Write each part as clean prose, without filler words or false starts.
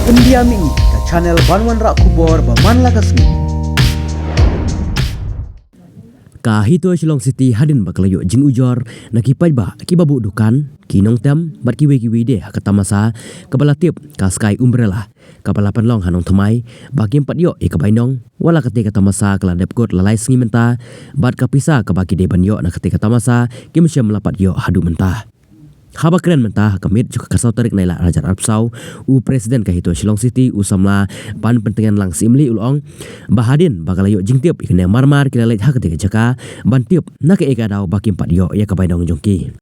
Pendiami ke channel Banwan Rak Kubor Baman Lakasmi. Kahito Shillong City hadin baklayo jing ujor nakipaj ba kibabu dukan kinong tem bat kiwe de hakatamasa kabala tip kaskai umbrella kabala panlong hanong thamai bakim patyo ikabainong wala ketika tamasa kala depkot lalai sengi menta bat kapisa kabaki de banyo na ketika tamasa kimsya melapat yo hadu mentah. Haba keren mentah kamit juga kasau tarik naila Raja Arab Sau u presiden kahito Shillong City usamla pan pentingan lang simli ulong bahadin bagalayo jingtiup ikne marmar kilalet hak ketika jaka bantiup nak eka daw bakim pat yo ya kabainong jongki.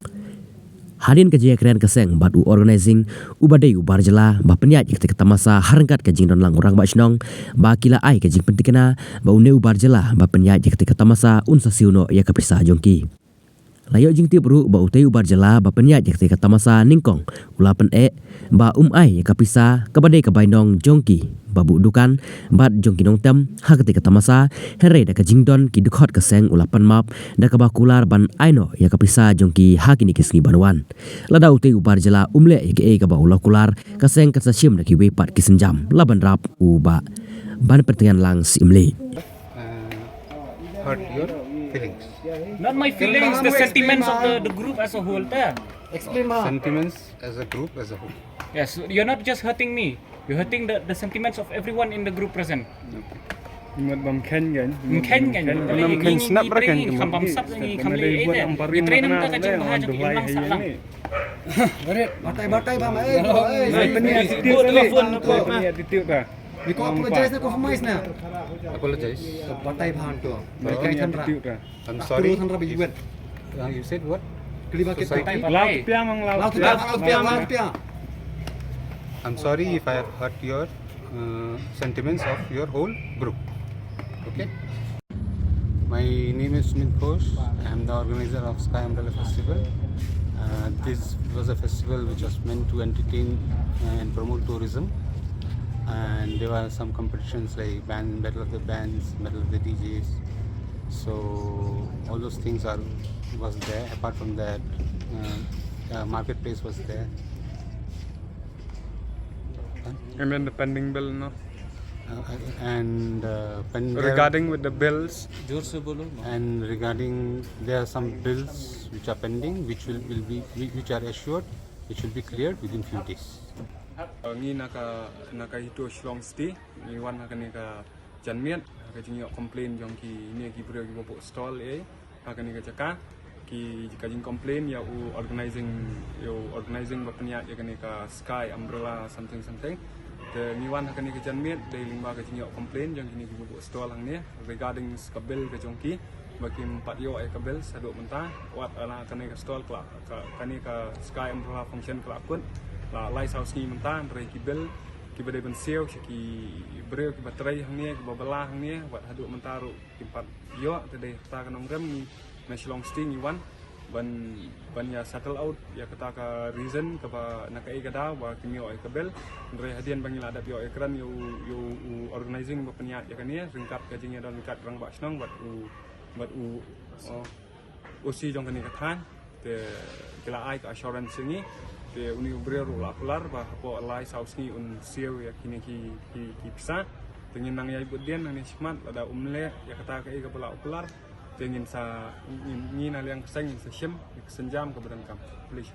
Hadin kejaya keren keseng bat u organizing u badai u barjela ba penyat ketika tamasa harangkat kejing don lang orang bachnong ba kila ai kejing pentikena ba une u barjela ba penyat ketika tamasa unsa siuno ya kapisa jongki. Layo jing tiup ru ba utei ubar jela ba penyat ketika tamasa ningkong ulapan ba ai kapisa kabadai kabainong jongki babu dukan bat jongki nong tem ha ketika tamasa here da kajingdon ki dukhot keseng ulapan map da kabakular ban aino ya kapisa jongki ha kini kisngi banwan lada utei ubar jela umle ke ka ba ulakular keseng kasashim da ki wepat kisenjam laban rap uba ban pertengan lang simle hurt your feelings. Not my feelings, the sentiments of the group as a whole. Explain ma. Sentiments as a group as a whole. Yes, you're not just hurting me. You're hurting the sentiments of everyone in the group present. Một bầm khen gần. Khen kan. Khen snap ra kan. Kham bam sap ni kham le ede. We train them ka jeng bahasa jeng ilang sak lang. Batai ba mai. Telefon apa? Attitude dah. We ko apologize na compromise na. Apologize. Batai bhan to. Balikai than ra. I'm sorry. Than ra bijuan. You said what? Keliba ke Society. batai. Laut pia mang laut. Laut pia. I'm sorry if I have hurt your sentiments of your whole group. Okay. My name is Sumit Ghosh. I am the organizer of Sky Umbrella Festival. This was a festival which was meant to entertain and promote tourism. And there were some competitions like battle of the bands, battle of the DJs. So all those things was there. Apart from that, marketplace was there. And then the pending bill, no. Regarding with the bills, and regarding there are some bills which are pending, which are assured, which will be cleared within few days. Ngi naka hito Shillong City, ni wan naka ni ka janmiat, ka jing complain jong ki ni ki bro ki bobo stall ka ni ka jaka ki jika jing complain ya organizing bapnya ya ni ka Sky Umbrella something the ni wan naka ni ka janmiat dai lingba ka jing complain jong ki ni ki bobo stall hang ni regarding kabel ka jong ki bagi empat yo kabel saduk mentah wat ana ka ni ka stall ka ni ka Sky Umbrella function kelak pun la lai sau ski mentah dari kibel kibadai benseo ki breu ki baterai hang ni ki babala hang ni wat haduk mentah ru empat yo tadi ta kanong rem ni na Shillong City ni wan ban ya settle out ya kata ka reason ka ba nakai kada wa kimio ai kabel dari hadian bangila ada yo ekran yo organizing ba peniat ya kan ni ringkap ka jingnya dan ringkat rang ba snong wat usi jong kan ni kathan te kila ai ka assurance ni te uni brer ular bah po lai sausni un siu ya kini ki pisa tengin nang yai budien nang smat ada umle ya kata ka ka pula ular tengin sa ni na liang keseng sa shem senjam ke badan kam please